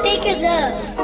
speakers up.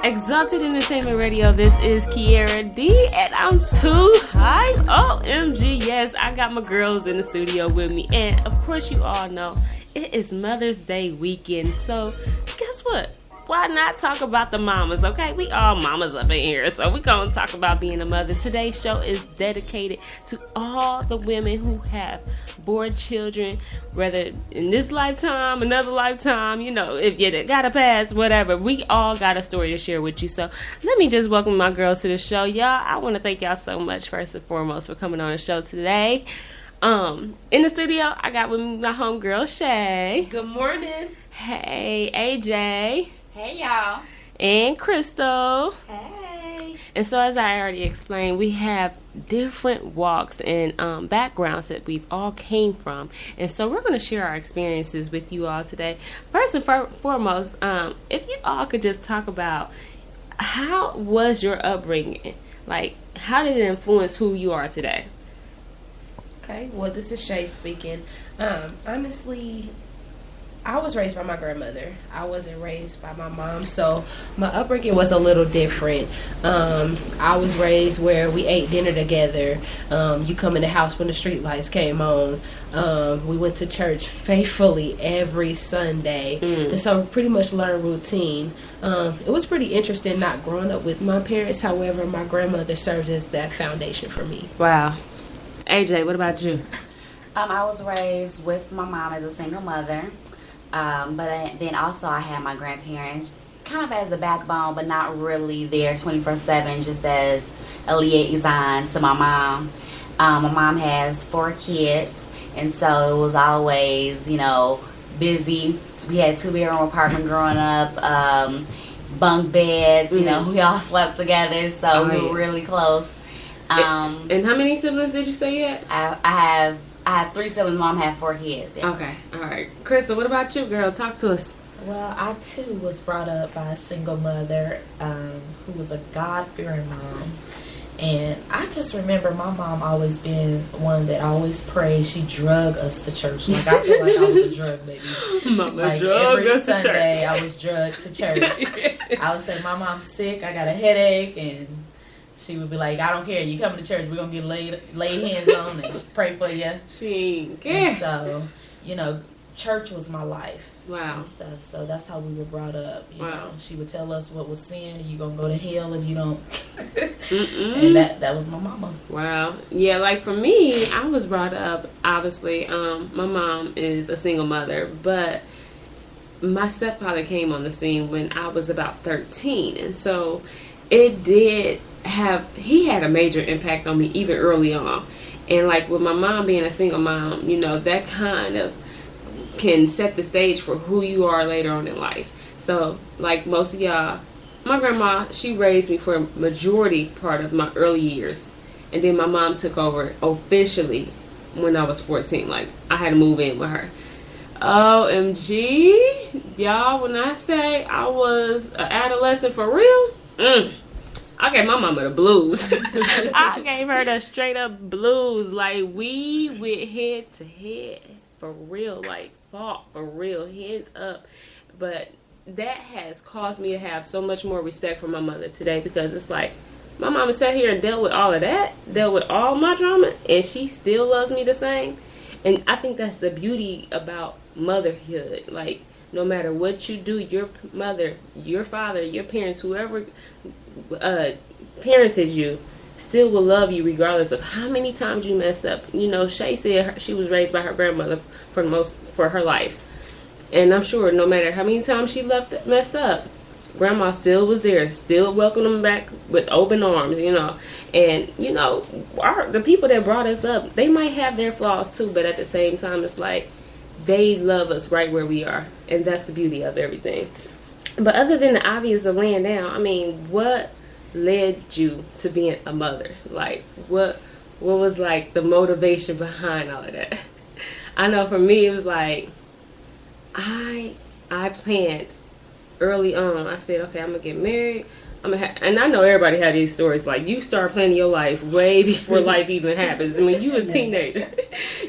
Exalted Entertainment Radio, this is Kiera D, and I'm too high. OMG, yes, I got my girls in the studio with me, and of course you all know, it is Mother's Day weekend, so guess what? Why not talk about the mamas, okay? We all mamas up in here, so we're going to talk about being a mother. Today's show is dedicated to all the women who have born children, whether in this lifetime, another lifetime, you know, if you got a past, whatever. We all got a story to share with you. So let me just welcome my girls to the show. Y'all, I want to thank y'all so much, first and foremost, for coming on the show today. In the studio, I got with me my homegirl, Shay. Good morning. Hey, AJ. Hey, y'all. And Crystal. Hey. And so, as I already explained, we have different walks and backgrounds that we've all came from. And so we're going to share our experiences with you all today. First and foremost, if you all could just talk about how was your upbringing? Like, how did it influence who you are today? Okay, well, this is Shay speaking. Honestly, I was raised by my grandmother. I wasn't raised by my mom, so my upbringing was a little different. I was raised where we ate dinner together. You come in the house when the street lights came on. We went to church faithfully every Sunday, and so pretty much learned routine. It was pretty interesting not growing up with my parents. However, my grandmother served as that foundation for me. Wow. AJ, what about you? I was raised with my mom as a single mother. Then also I had my grandparents kind of as the backbone, but not really there 24/7, just as a liaison to my mom. My mom has 4 kids, and so it was always, you know, busy. We had 2-bedroom apartment growing up, bunk beds, you know, we all slept together, so we were really close. And how many siblings did you say you had? I have 3 siblings. Mom had 4 kids. Yeah. Okay, all right. Crystal, what about you, girl? Talk to us. Well, I too was brought up by a single mother who was a God-fearing mom. And I just remember my mom always being one that always prayed. She drug us to church. Like, I feel like I was a drug baby. Mama like, drug every us Sunday, to church. I was drugged to church. I would say, my mom's sick, I got a headache, and she would be like, I don't care. You come to church, we're going to get lay hands on and pray for you. She ain't care. And so, you know, church was my life. Wow. And stuff. So that's how we were brought up. You Wow. know, she would tell us what was sin. You going to go to hell if you don't. Mm-mm. And that was my mama. Wow. Yeah, like for me, I was brought up, obviously, my mom is a single mother, but my stepfather came on the scene when I was about 13. And so it did he had a major impact on me even early on. And like with my mom being a single mom, you know, that kind of can set the stage for who you are later on in life. So like most of y'all, my grandma, she raised me for a majority part of my early years. And then my mom took over officially when I was 14. Like, I had to move in with her. OMG, y'all, when I say I was an adolescent for real, I gave my mama the blues. I gave her the straight up blues. Like, we went head to head for real. Like, fought for real, hands up. But that has caused me to have so much more respect for my mother today, because it's like, my mama sat here and dealt with all of that, dealt with all my trauma, and she still loves me the same. And I think that's the beauty about motherhood. Like, no matter what you do, your mother, your father, your parents, whoever parented you, still will love you regardless of how many times you messed up. You know, Shay said she was raised by her grandmother for her life. And I'm sure no matter how many times she messed up, Grandma still was there, still welcomed them back with open arms, you know. And, you know, the people that brought us up, they might have their flaws too, but at the same time, it's like they love us right where we are. And that's the beauty of everything. But other than the obvious of laying down, I mean, what led you to being a mother? Like, what was like the motivation behind all of that? I know for me, it was like, I planned early on. I said, okay, I'm gonna get married. And I know everybody had these stories. Like, you start planning your life way before life even happens. I mean, you a teenager.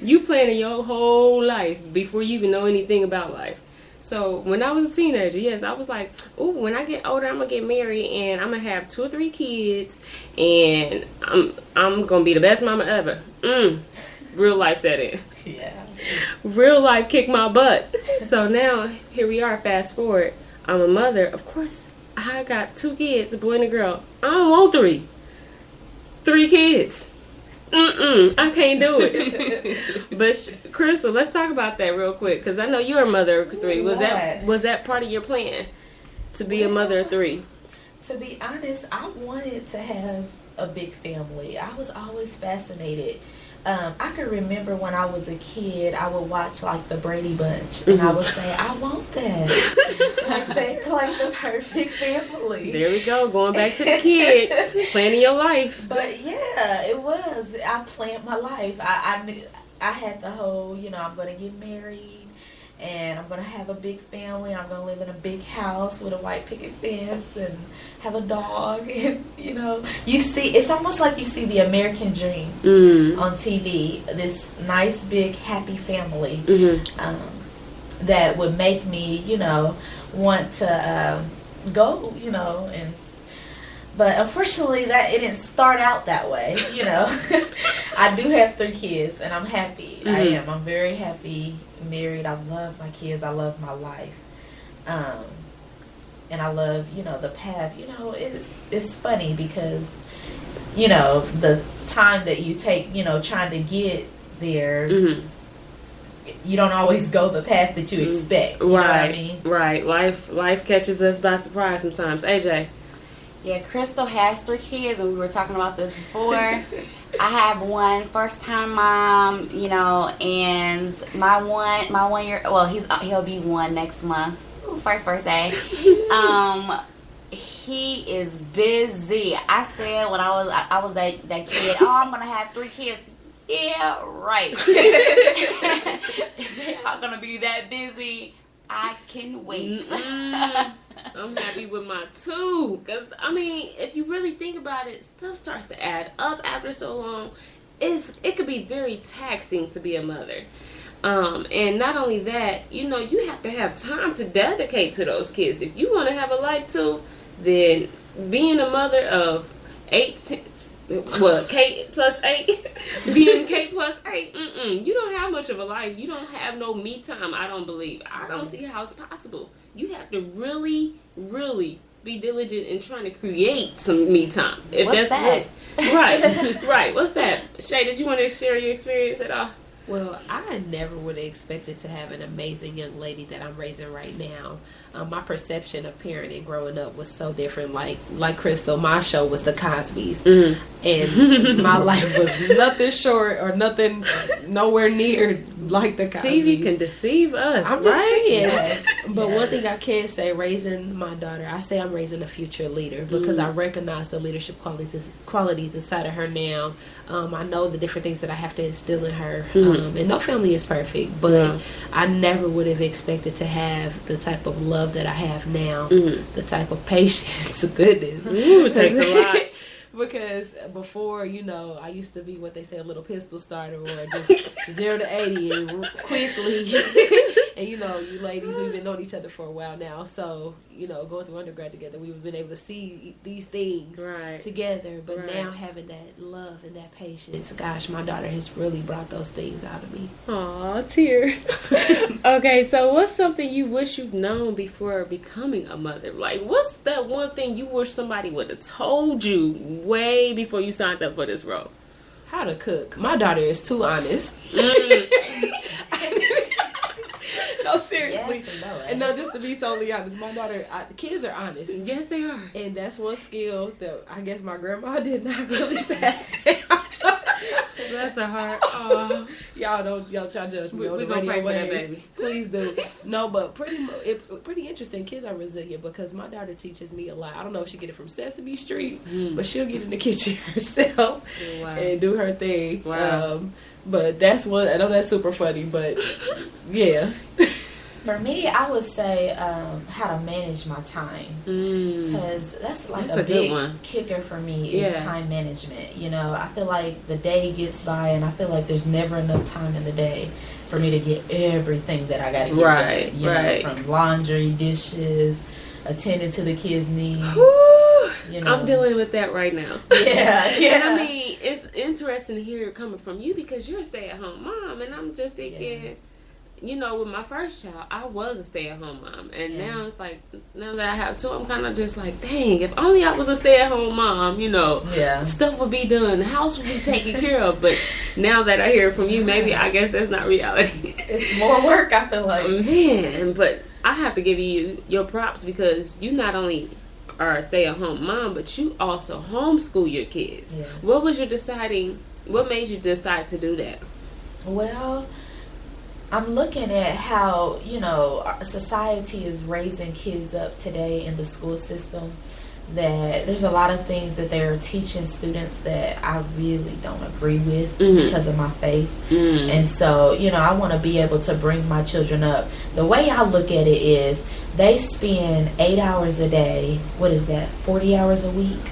You planning your whole life before you even know anything about life. So when I was a teenager, yes, I was like, ooh, when I get older, I'm gonna get married and I'm gonna have 2 or 3 kids, and I'm gonna be the best mama ever. Real life set in. Yeah. Real life kicked my butt. So now here we are. Fast forward, I'm a mother. Of course, I got 2 kids, a boy and a girl. I don't want 3 kids. I can't do it. But Crystal, let's talk about that real quick, because I know you're a mother of 3. Was that part of your plan to be a mother of 3? To be honest, I wanted to have a big family. I was always fascinated. I can remember when I was a kid, I would watch like the Brady Bunch, and I would say, I want that. Like, they're like the perfect family. There we go, going back to the kids, planning your life. But yeah, it was. I planned my life. I knew I had the whole, I'm going to get married, and I'm going to have a big family. I'm going to live in a big house with a white picket fence and have a dog. And, you see, it's almost like you see the American dream on TV. This nice, big, happy family that would make me, want to go, but unfortunately, it didn't start out that way, I do have 3 kids, and I'm happy. I am. I'm very happy married. I love my kids. I love my life. And I love, the path. It's funny because, the time that you take, trying to get there, you don't always go the path that you expect. You know what I mean? Right. Life catches us by surprise sometimes. AJ? Yeah, Crystal has 3 kids, and we were talking about this before. I have one first-time mom, and my 1 year, well, he'll be 1 next month. Ooh, first birthday. He is busy. I said when I was that kid, I'm gonna have 3 kids. Yeah, right. They are gonna be that busy. I can wait. I'm happy with my 2, because if you really think about it, stuff starts to add up after so long. It could be very taxing to be a mother, and not only that, you have to have time to dedicate to those kids. If you want to have a life too, then being a mother of 8, K plus 8, being K plus 8, you don't have much of a life. You don't have no me time. I don't believe. I don't see how it's possible. You have to really, really be diligent in trying to create some me time. What's that? Right. What's that? Shay, did you want to share your experience at all? Well, I never would have expected to have an amazing young lady that I'm raising right now. My perception of parenting growing up was so different. Like Crystal, my show was the Cosbys, and my life was nothing short or nothing nowhere near like the Cosbys. TV can deceive us, I'm right? just saying. Yes. But one thing I can say, raising my daughter, I say I'm raising a future leader because I recognize the leadership qualities inside of her now. I know the different things that I have to instill in her. And no family is perfect, but I never would have expected to have the type of love that I have now, the type of patience. Goodness, it takes a lot. Because before, I used to be what they say, a little pistol starter, or just 0 to 80 and quickly. And you ladies, we've been knowing each other for a while now, so going through undergrad together, we've been able to see these things together. But now having that love and that patience, gosh, my daughter has really brought those things out of me. Aw, tear. Okay, so what's something you wish you'd known before becoming a mother? Like, what's that one thing you wish somebody would have told you way before you signed up for this role? How to cook. My daughter is too honest. No, seriously. Yes, and no, just to be totally honest, my daughter, the kids are honest. Yes, they are. And that's one skill that I guess my grandma did not really pass down. Bless her heart. Oh. Y'all try to judge me on the gonna radio pray for that waves. baby. Please do. No, but pretty interesting. Kids are resilient because my daughter teaches me a lot. I don't know if she get it from Sesame Street, but she'll get in the kitchen herself and do her thing. Wow. But that's one. I know that's super funny, but yeah. For me, I would say how to manage my time, because that's like That's a a good big one. kicker for me is Yeah. time management. You know, I feel like the day gets by, and I feel like there's never enough time in the day for me to get everything that I got to get Right, done. You right. know, from laundry, dishes, attending to the kids' needs. Whew. You know. I'm dealing with that right now. Yeah, yeah. And I mean, it's interesting to hear it coming from you because you're a stay-at-home mom, and I'm just thinking, you know, with my first child, I was a stay-at-home mom, and now it's like, now that I have two, I'm kind of just like, dang, if only I was a stay-at-home mom, you know, stuff would be done, the house would be taken care of. But now that I hear it from you, maybe I guess that's not reality. It's more work, I feel like. Man, but I have to give you your props because you not only are a stay-at-home mom, but you also homeschool your kids. Yes. What made you decide to do that? Well, I'm looking at how, you know, our society is raising kids up today in the school system, that there's a lot of things that they're teaching students that I really don't agree with because of my faith. And so, you know, I want to be able to bring my children up. The way I look at it is they spend 8 hours a day, 40 hours a week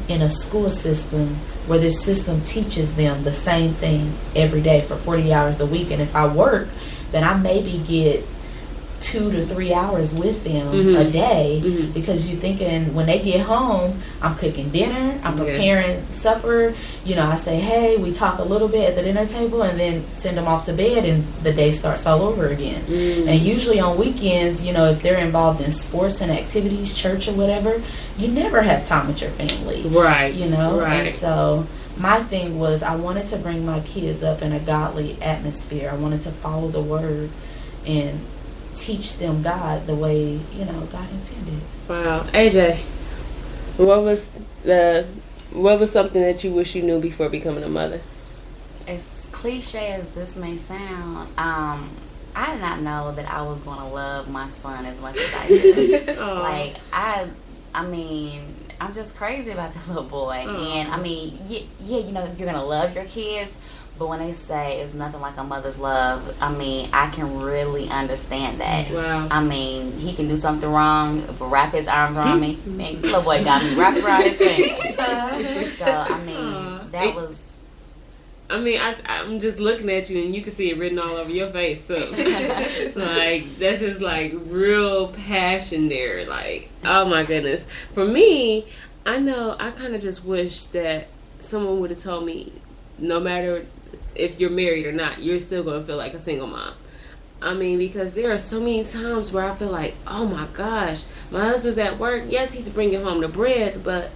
in a school system where this system teaches them the same thing every day for 40 hours a week. And if I work, then I maybe get 2 to 3 hours with them a day, because you're thinking when they get home, I'm cooking dinner, I'm preparing supper, you know, I say, hey, we talk a little bit at the dinner table and then send them off to bed and the day starts all over again. And usually on weekends, you know, if they're involved in sports and activities, church or whatever, you never have time with your family. Right. You know? Right. And so my thing was I wanted to bring my kids up in a godly atmosphere. I wanted to follow the word and teach them God the way, you know, God intended. Wow. AJ, what was something that you wish you knew before becoming a mother? As cliche as this may sound, I did not know that I was going to love my son as much as I do. Like, I mean, I'm just crazy about that little boy. And, I mean, yeah, you know, you're going to love your kids, but when they say it's nothing like a mother's love, I mean, I can really understand that. Wow. I mean, he can do something wrong, wrap his arms around me. Man, little boy got me wrapped around his finger. So, I mean, that was... I mean, I'm just looking at you and you can see it written all over your face. So, like, that's just like real passion there. Like, oh my goodness. For me, I know I kind of just wish that someone would have told me, no matter if you're married or not, you're still going to feel like a single mom. I mean, because there are so many times where I feel like, oh my gosh, my husband's at work. Yes, he's bringing home the bread, but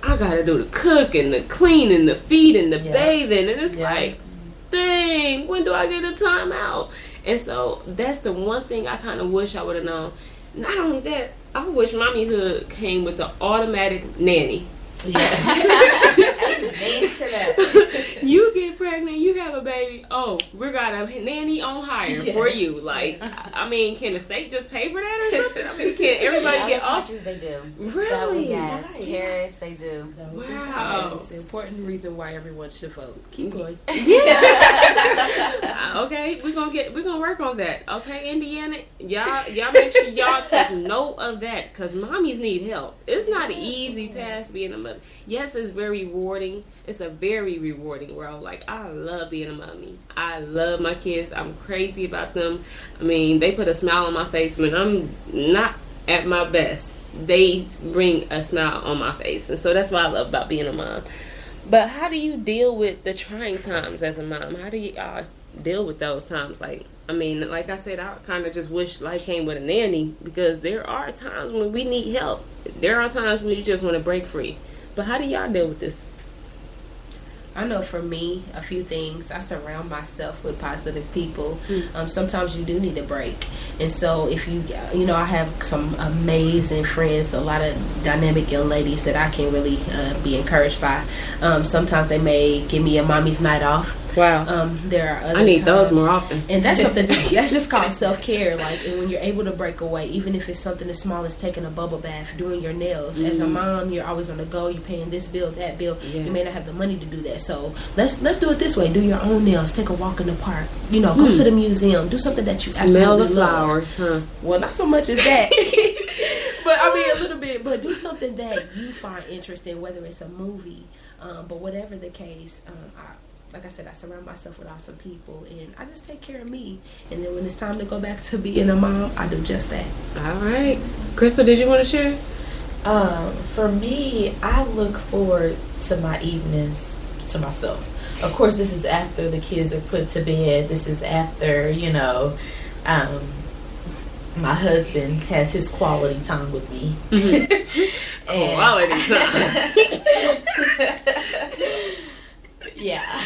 I got to do the cooking, the cleaning, the feeding, the bathing. And it's like, dang, when do I get a time out? And so that's the one thing I kind of wish I would have known. Not only that, I wish mommyhood came with the automatic nanny. Yes. Into that. You get pregnant, you have a baby. Oh, we got a nanny on hire for you. Like, I mean, can the state just pay for that or something? I mean, can everybody get off? Countries they do. Really? Yes. Nice. Paris they do. Wow. It's an important reason why everyone should vote. Keep going. Okay, we're gonna work on that. Okay, Indiana, y'all make sure y'all take note of that, because mommies need help. It's not an easy task being a mother. Yes, it's very rewarding. It's a very rewarding role. Like, I love being a mommy. I love my kids. I'm crazy about them. I mean, they put a smile on my face when I'm not at my best. They bring a smile on my face, and so that's what I love about being a mom. But how do you deal with the trying times as a mom? How do you deal with those times? Like, I mean, like I said, I kind of just wish life came with a nanny, because there are times when we need help. There are times when you just want to break free. But how do y'all deal with this? I know for me, a few things. I surround myself with positive people. Sometimes you do need a break. And so if you know, I have some amazing friends, a lot of dynamic young ladies that I can really be encouraged by. Sometimes they may give me a mommy's night off. Wow. There are other I need times, those more often. and that's something that's just called self-care. Like, and when you're able to break away, even if it's something as small as taking a bubble bath, doing your nails. As a mom, you're always on the go. You're paying this bill, that bill. Yes. You may not have the money to do that. So let's do it this way. Do your own nails. Take a walk in the park. You know, go to the museum. Do something that you Smell absolutely the flowers, love. huh? Well, not so much as that. But I mean, a little bit. But do something that you find interesting, whether it's a movie, but whatever the case. Like I said, I surround myself with awesome people, and I just take care of me. And then when it's time to go back to being a mom, I do just that. All right. Crystal, did you want to share? For me, I look forward to my evenings to myself. Of course, this is after the kids are put to bed. This is after, my husband has his quality time with me. Quality time. Yeah.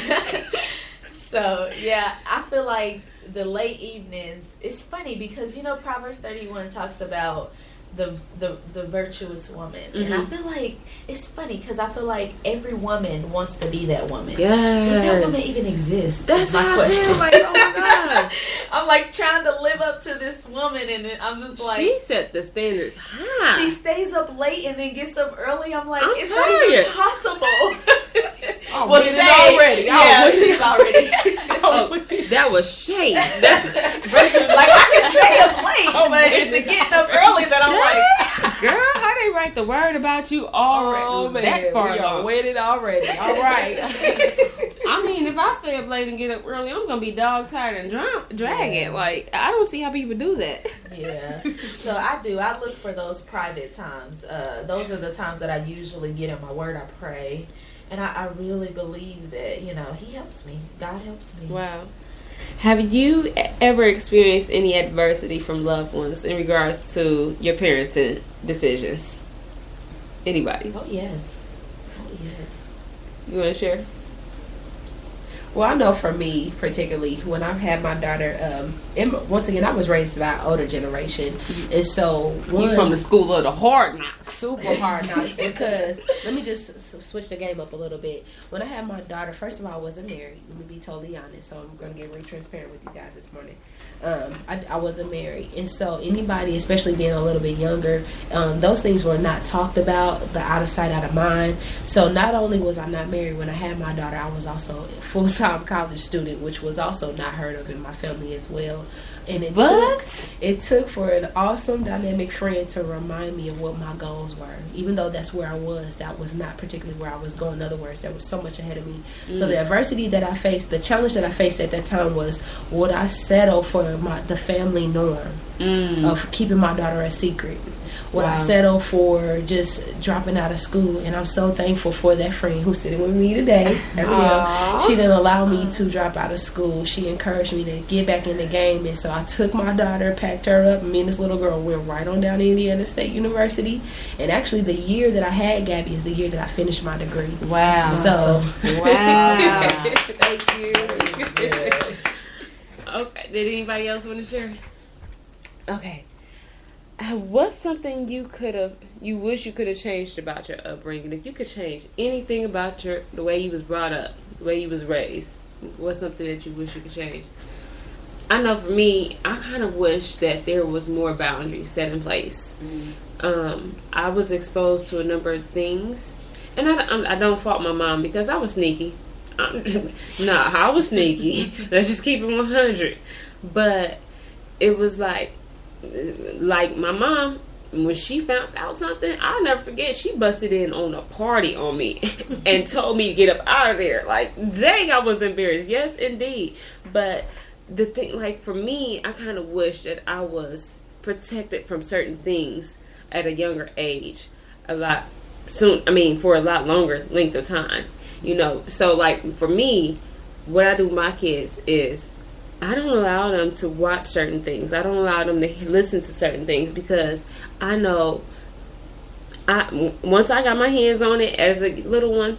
So, yeah, I feel like the late evenings, it's funny because, Proverbs 31 talks about the virtuous woman. And I feel like it's funny because I feel like every woman wants to be that woman. Yes. Does that woman even exist? That's my how question. I feel. Like, oh my gosh. I'm like trying to live up to this woman, and I'm just like, she set the standards high. she stays up late and then gets up early. I'm like, I'm it's tired. not even possible. Well, Shay already. Yeah, she's already. Oh, that was shade. Like, I can stay up late, but it's the getting up early that I'm like, girl, how they write the word about you already? Oh, man. That far We are along. waited already. All right. I mean, if I stay up late and get up early, I'm gonna be dog tired and dragging. Yeah. Like, I don't see how people do that. yeah. So I do. I look for those private times. Those are the times that I usually get in my word. I pray. And I really believe that, he helps me. God helps me. Wow. Have you ever experienced any adversity from loved ones in regards to your parenting decisions? Anybody? Oh, yes. Oh, yes. You want to share? Well, I know for me, particularly, when I've had my daughter, once again, I was raised by an older generation. And so... You from the school of the hard knocks. Super hard knocks, because let me just switch the game up a little bit. When I had my daughter, first of all, I wasn't married. Let me be totally honest. So I'm going to get really transparent with you guys this morning. I wasn't married. And so anybody, especially being a little bit younger, those things were not talked about, the out of sight, out of mind. So not only was I not married when I had my daughter, I was also a full-time college student, which was also not heard of in my family as well. And it took for an awesome dynamic friend to remind me of what my goals were. Even though that's where I was, that was not particularly where I was going. In other words, there was so much ahead of me. So the adversity that I faced, the challenge that I faced at that time was, would I settle for the family norm of keeping my daughter a secret? Would I settle for just dropping out of school? And I'm so thankful for that friend who's sitting with me today. She didn't allow me to drop out of school. She encouraged me to get back in the game. And so I took my daughter, packed her up, and me and this little girl went right on down to Indiana State University. And actually the year that I had Gabby is the year that I finished my degree. Wow. So, wow. Thank you. Okay. Did anybody else want to share? Okay. What's something you wish you could have changed about your upbringing? If you could change anything about the way you was brought up, the way you was raised, what's something that you wish you could change? I know for me, I kind of wish that there was more boundaries set in place. I was exposed to a number of things, and I don't fault my mom because I was sneaky. I was sneaky. Let's just keep it 100. But it was like my mom, when she found out something, I'll never forget, she busted in on a party on me and told me to get up out of there. Like, dang, I was embarrassed. Yes, indeed. But the thing, like, for me, I kind of wish that I was protected from certain things at a younger age for a lot longer length of time. So, like, for me, what I do with my kids is I don't allow them to watch certain things. I don't allow them to listen to certain things because I know once I got my hands on it as a little one,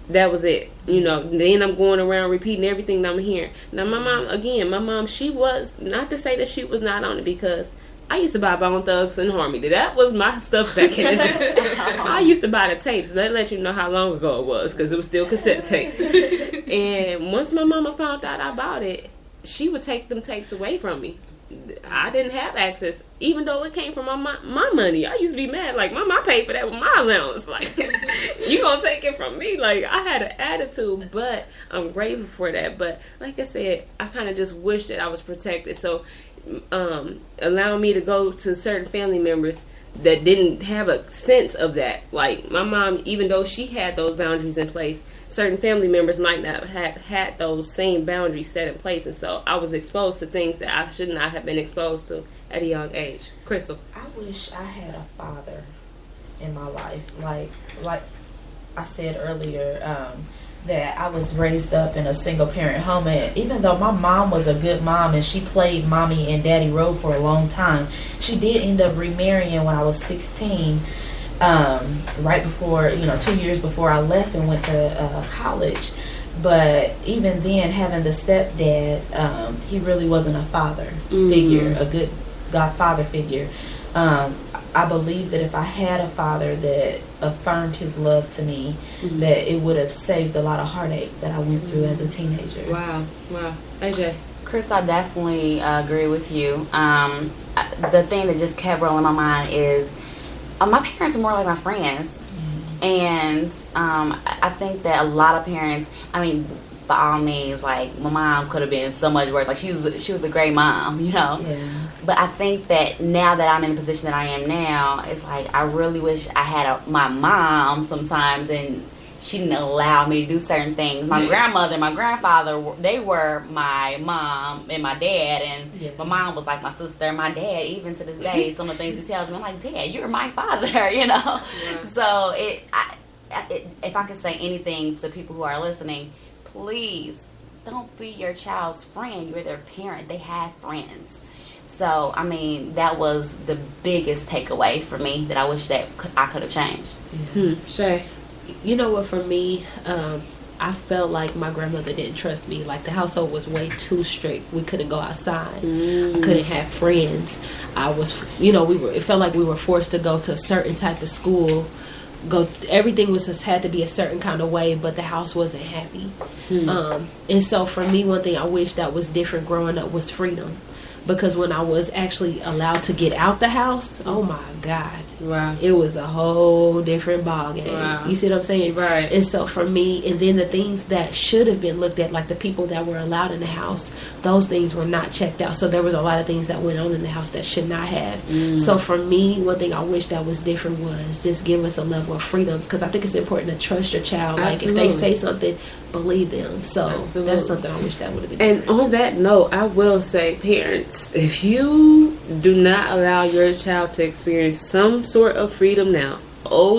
that was it. Then I'm going around repeating everything that I'm hearing. Now, my mom, she was, not to say that she was not on it, because I used to buy Bone Thugs and Harmony. That was my stuff back in the day. I used to buy the tapes. That let you know how long ago it was, because it was still cassette tapes. And once my mama found out I bought it, she would take them tapes away from me. I didn't have access, even though it came from my money. I used to be mad, like, Mom, I paid for that with my allowance. Like, you gonna take it from me? Like, I had an attitude, but I'm grateful for that. But like I said, I kind of just wish that I was protected. So, allowing me to go to certain family members that didn't have a sense of that. Like, my mom, even though she had those boundaries in place, certain family members might not have had those same boundaries set in place. And so I was exposed to things that I should not have been exposed to at a young age. Crystal? I wish I had a father in my life. Like I said earlier, that I was raised up in a single parent home, and even though my mom was a good mom and she played mommy and daddy role for a long time, she did end up remarrying when I was 16, right before, 2 years before I left and went to college. But even then, having the stepdad, he really wasn't a father figure, a good godfather figure. I believe that if I had a father that affirmed his love to me, that it would have saved a lot of heartache that I went through as a teenager. Wow. AJ? Chris, I definitely agree with you. The thing that just kept rolling in my mind is my parents were more like my friends. And I think that a lot of parents, by all means, like, my mom could have been so much worse. Like, she was a great mom, Yeah. But I think that now that I'm in the position that I am now, it's like I really wish I had my mom sometimes, and she didn't allow me to do certain things. My grandmother and my grandfather, they were my mom and my dad, and my mom was like my sister. My dad, even to this day, some of the things he tells me, I'm like, Dad, you're my father, Yeah. So if I could say anything to people who are listening, please don't be your child's friend. You're their parent. They have friends. So, that was the biggest takeaway for me that I wish that I could have changed. Shay? You know what, for me, I felt like my grandmother didn't trust me. Like, the household was way too strict. We couldn't go outside. I couldn't have friends. I was, it felt like we were forced to go to a certain type of school. Everything was just had to be a certain kind of way, but the house wasn't happy. And so for me, one thing I wish that was different growing up was freedom. Because when I was actually allowed to get out the house, oh my God. Wow. It was a whole different ballgame. Wow. You see what I'm saying? Right. And so for me, and then the things that should have been looked at, like the people that were allowed in the house, those things were not checked out. So there was a lot of things that went on in the house that should not have. So for me, one thing I wish that was different was just give us a level of freedom. Because I think it's important to trust your child. Absolutely. Like, if they say something, believe them. So Absolutely. That's something I wish that would have been different. And on that note, I will say, parents, if you do not allow your child to experience some sort of freedom now,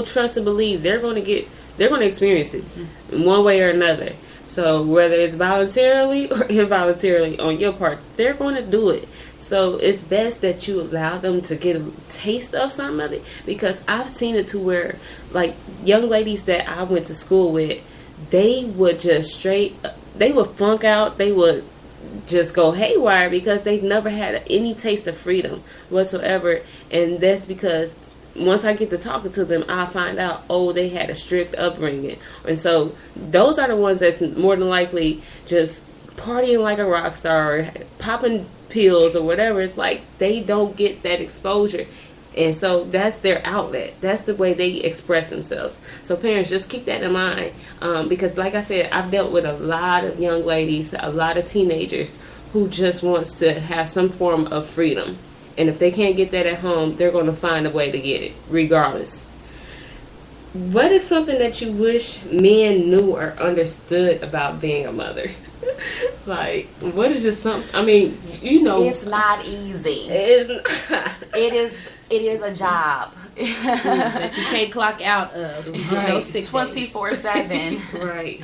trust and believe they're going to experience it in one way or another. So whether it's voluntarily or involuntarily on your part, they're going to do it. So it's best that you allow them to get a taste of some of it, because I've seen it to where, like, young ladies that I went to school with, they would they would flunk out, they would just go haywire because they've never had any taste of freedom whatsoever. And that's because once I get to talking to them, I find out, they had a strict upbringing. And so those are the ones that's more than likely just partying like a rock star or popping pills or whatever. It's like they don't get that exposure. And so that's their outlet. That's the way they express themselves. So parents, just keep that in mind. Because like I said, I've dealt with a lot of young ladies, a lot of teenagers who just wants to have some form of freedom. And if they can't get that at home, they're going to find a way to get it, regardless. What is something that you wish men knew or understood about being a mother? Like, what is just something, It's not easy. It is not. It is a job. That you can't clock out of. Right. Those 6 days. 24/7. Right.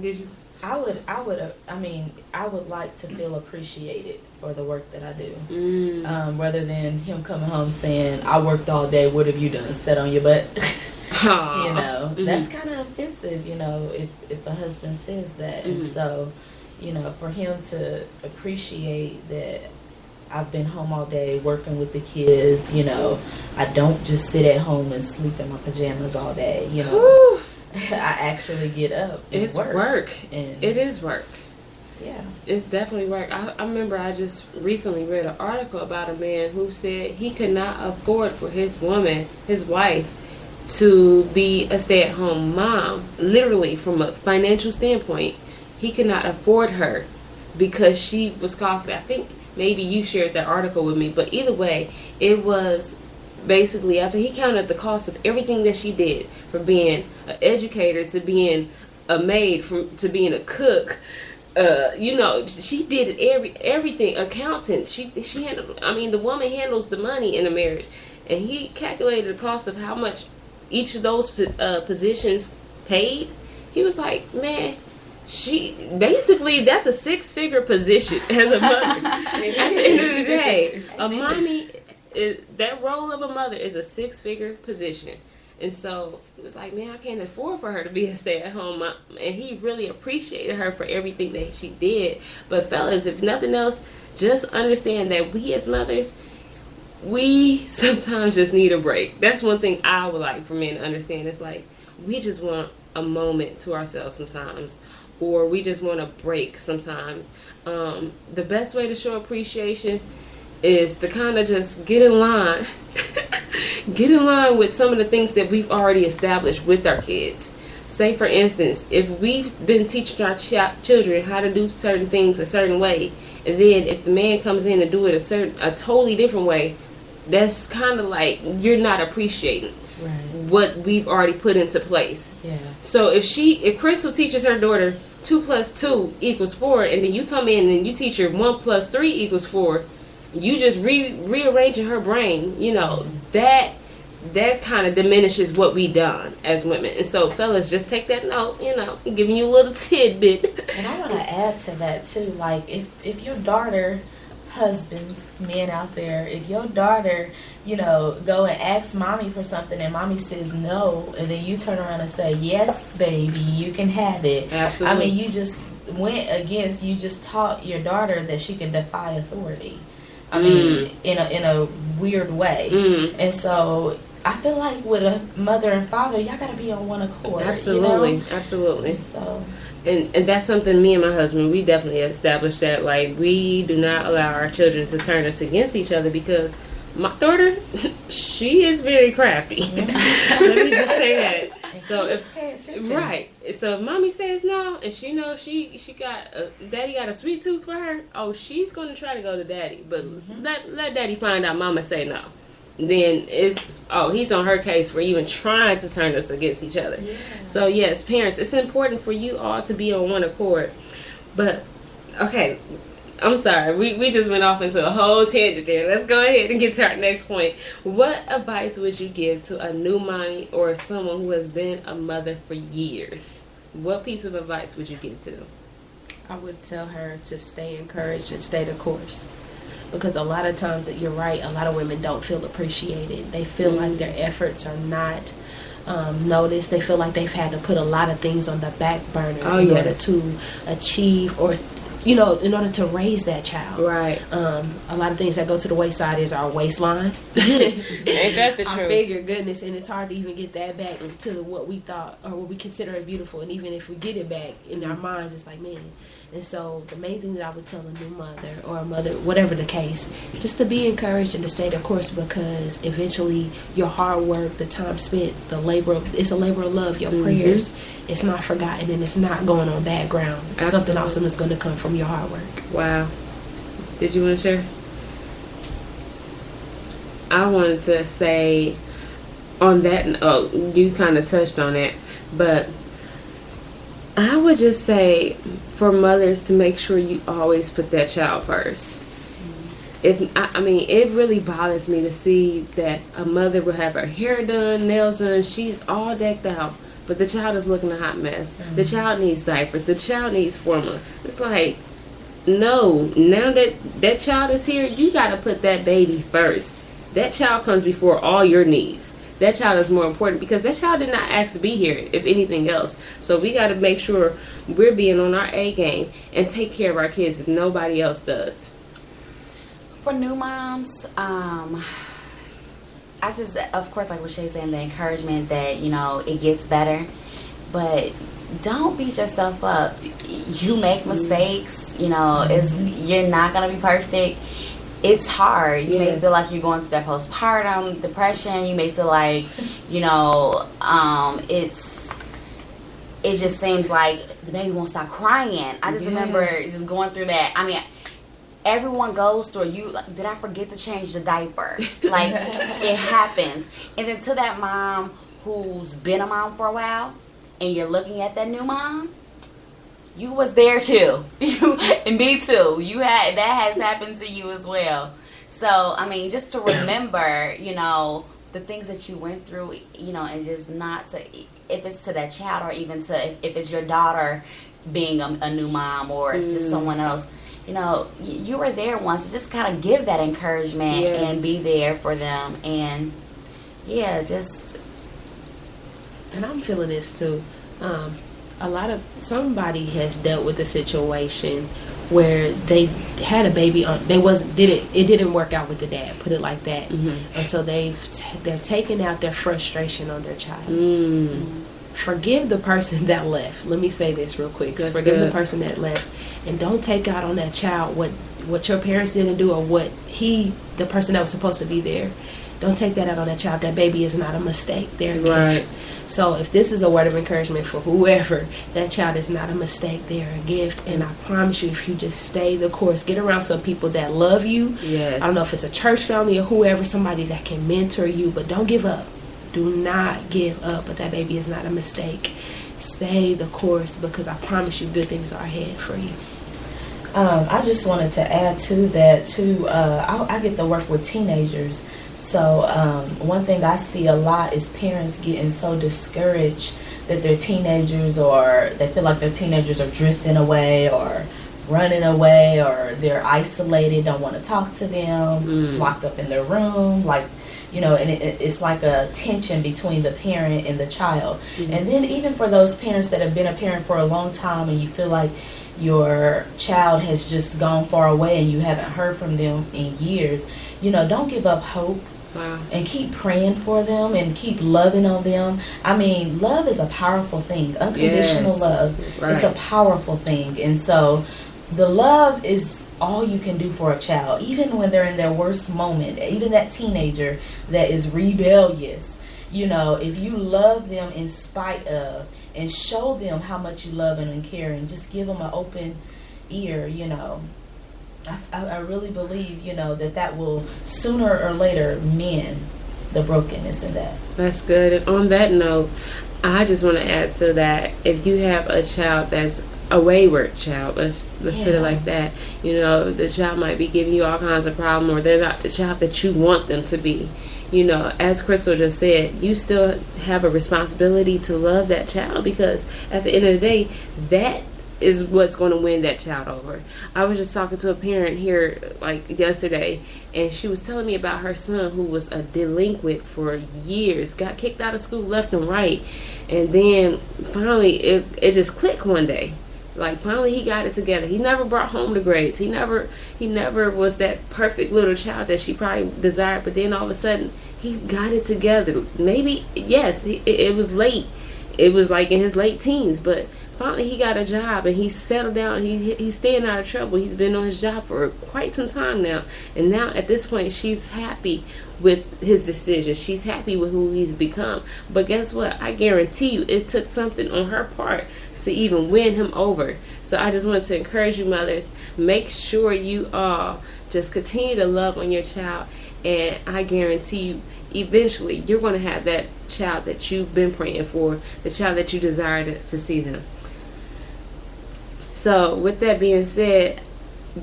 Did you? I would like to feel appreciated for the work that I do. Rather than him coming home saying, I worked all day, what have you done? Sat on your butt? That's kind of offensive, if a husband says that. And so, for him to appreciate that I've been home all day working with the kids. You know, I don't just sit at home and sleep in my pajamas all day. You know, Whew. I actually get up. And It's work. And It is work. Yeah. It's definitely work. I remember I just recently read an article about a man who said he could not afford for his wife, to be a stay-at-home mom. Literally, from a financial standpoint, he could not afford her because she was costly. I think maybe you shared that article with me, but either way, it was basically after he counted the cost of everything that she did, from being an educator to being a maid, to being a cook. She did everything. Accountant. She handled. I mean, the woman handles the money in a marriage, and he calculated the cost of how much each of those positions paid. He was like, man, that's a 6-figure position as a mother. At the end of the day, a mommy, that role of a mother is a 6-figure position. And so it was like, man, I can't afford for her to be a stay-at-home mom. And he really appreciated her for everything that she did. But fellas, if nothing else, just understand that we as mothers, we sometimes just need a break. That's one thing I would like for men to understand. It's like, we just want a moment to ourselves sometimes. Or we just want a break sometimes. The best way to show appreciation is to kind of just get in line. Get in line with some of the things that we've already established with our kids. Say, for instance, if we've been teaching our children how to do certain things a certain way, and then if the man comes in and do it a totally different way, that's kind of like you're not appreciating what we've already put into place. Yeah. So if Crystal teaches her daughter 2 + 2 = 4, and then you come in and you teach her 1 + 3 = 4, you just rearranging her brain, that kind of diminishes what we done as women. And so fellas, just take that note, I'm giving you a little tidbit. And I want to add to that too, like if your daughter, husbands, men out there, if your daughter, go and ask mommy for something and mommy says no, and then you turn around and say, yes, baby, you can have it. Absolutely. I mean, you just taught your daughter that she can defy authority. I mean, in a weird way. And so I feel like with a mother and father, y'all got to be on one accord. Absolutely. Absolutely. And so... And that's something me and my husband, we definitely established that, like, we do not allow our children to turn us against each other, because my daughter, she is very crafty. Let me just say that. So so if mommy says no, and she knows she got daddy got a sweet tooth for her, she's going to try to go to daddy. But let daddy find out mama say no. Then he's on her case for even trying to turn us against each other. Yeah. So yes, parents, it's important for you all to be on one accord. But okay, I'm sorry, we just went off into a whole tangent there. Let's go ahead and get to our next point. What advice would you give to a new mommy or someone who has been a mother for years? What piece of advice would you give to them? I would tell her to stay encouraged and stay the course. Because a lot of times, you're right, a lot of women don't feel appreciated. They feel like their efforts are not noticed. They feel like they've had to put a lot of things on the back burner in order to achieve or, in order to raise that child. Right. A lot of things that go to the wayside is our waistline. Ain't that the truth? I figure, goodness, and it's hard to even get that back to what we thought or what we consider it beautiful. And even if we get it back in our minds, it's like, man. And so the main thing that I would tell a new mother or a mother, whatever the case, just to be encouraged and to stay the course, because eventually your hard work, the time spent, it's a labor of love, your prayers, it's not forgotten and it's not going on bad ground. Absolutely. Something awesome is going to come from your hard work. Wow. Did you want to share? I wanted to say on that, you kind of touched on it, but I would just say for mothers to make sure you always put that child first. It really bothers me to see that a mother will have her hair done, nails done, she's all decked out, but the child is looking a hot mess. The child needs diapers. The child needs formula. It's like, no, now that child is here, you got to put that baby first. That child comes before all your needs. That child is more important because that child did not ask to be here, if anything else. So we got to make sure we're being on our A game and take care of our kids if nobody else does. For new moms, I just, of course, like what Shay's saying, the encouragement that, you know, it gets better. But don't beat yourself up. You make mistakes. You know, you're not going to be perfect. It's hard. You may feel like you're going through that postpartum depression. You may feel like, you know, it just seems like the baby won't stop crying. I just remember just going through that. I mean, everyone goes through did I forget to change the diaper? Like, it happens. And then to that mom who's been a mom for a while, and you're looking at that new mom, you was there too. And me too. That has happened to you as well. So, I mean, just to remember, you know, the things that you went through, you know, and just not to, if it's to that child or even to, if it's your daughter being a new mom or it's just someone else, you know, you were there once. So just kind of give that encouragement and be there for them. And, just. And I'm feeling this too. Somebody has dealt with a situation where they had a baby on. It didn't work out with the dad. Put it like that. And so they're taking out their frustration on their child. Forgive the person that left. Let me say this real quick. Forgive the person that left, and don't take out on that child what your parents didn't do or what the person that was supposed to be there. Don't take that out on that child. That baby is not a mistake. They're a gift. So if this is a word of encouragement for whoever, that child is not a mistake. They're a gift. And I promise you, if you just stay the course, get around some people that love you. I don't know if it's a church family or whoever, somebody that can mentor you, but don't give up. Do not give up. But that baby is not a mistake. Stay the course, because I promise you, good things are ahead for you. I just wanted to add to that, too. I get to work with teenagers. So one thing I see a lot is parents getting so discouraged that their teenagers, or they feel like their teenagers are drifting away or running away, or they're isolated, don't want to talk to them, locked up in their room, like, you know, and it's like a tension between the parent and the child. And then even for those parents that have been a parent for a long time and you feel like your child has just gone far away and you haven't heard from them in years, you know, don't give up hope. And keep praying for them and keep loving on them. I mean, love is a powerful thing. Unconditional love is a powerful thing. And so the love is all you can do for a child, even when they're in their worst moment, even that teenager that is rebellious. You know, if you love them in spite of, and show them how much you love them and care, and just give them an open ear, you know, I really believe, you know, that will sooner or later mend the brokenness in that. That's good. And on that note, I just want to add to that, if you have a child that's a wayward child, let's put it like that, you know, the child might be giving you all kinds of problems, or they're not the child that you want them to be. You know, as Crystal just said, you still have a responsibility to love that child, because at the end of the day, that is what's going to win that child over. I was just talking to a parent here like yesterday, and she was telling me about her son who was a delinquent for years, got kicked out of school left and right, and then finally it just clicked one day. Like, finally he got it together. He never brought home the grades. He never was that perfect little child that she probably desired, but then all of a sudden he got it together. Maybe, yes, it was late. It was like in his late teens, but finally he got a job and he settled down. He's staying out of trouble. He's been on his job for quite some time now. And now at this point, she's happy with his decision. She's happy with who he's become. But guess what? I guarantee you it took something on her part to even win him over. So I just wanted to encourage you, mothers, make sure you all just continue to love on your child. And I guarantee you, eventually you're going to have that child that you've been praying for, the child that you desire to see them. So with that being said,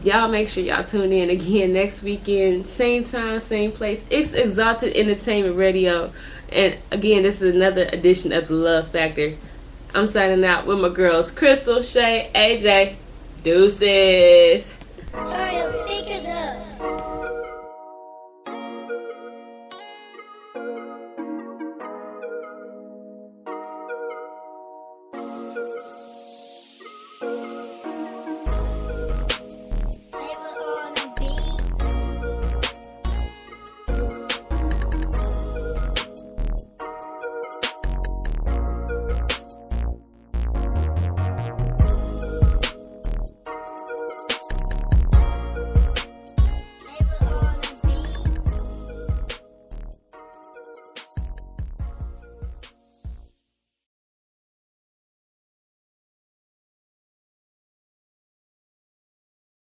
y'all make sure y'all tune in again next weekend, same time, same place. It's Exalted Entertainment Radio. And again, this is another edition of The Love Factor. I'm signing out with my girls, Crystal, Shay, AJ. Deuces.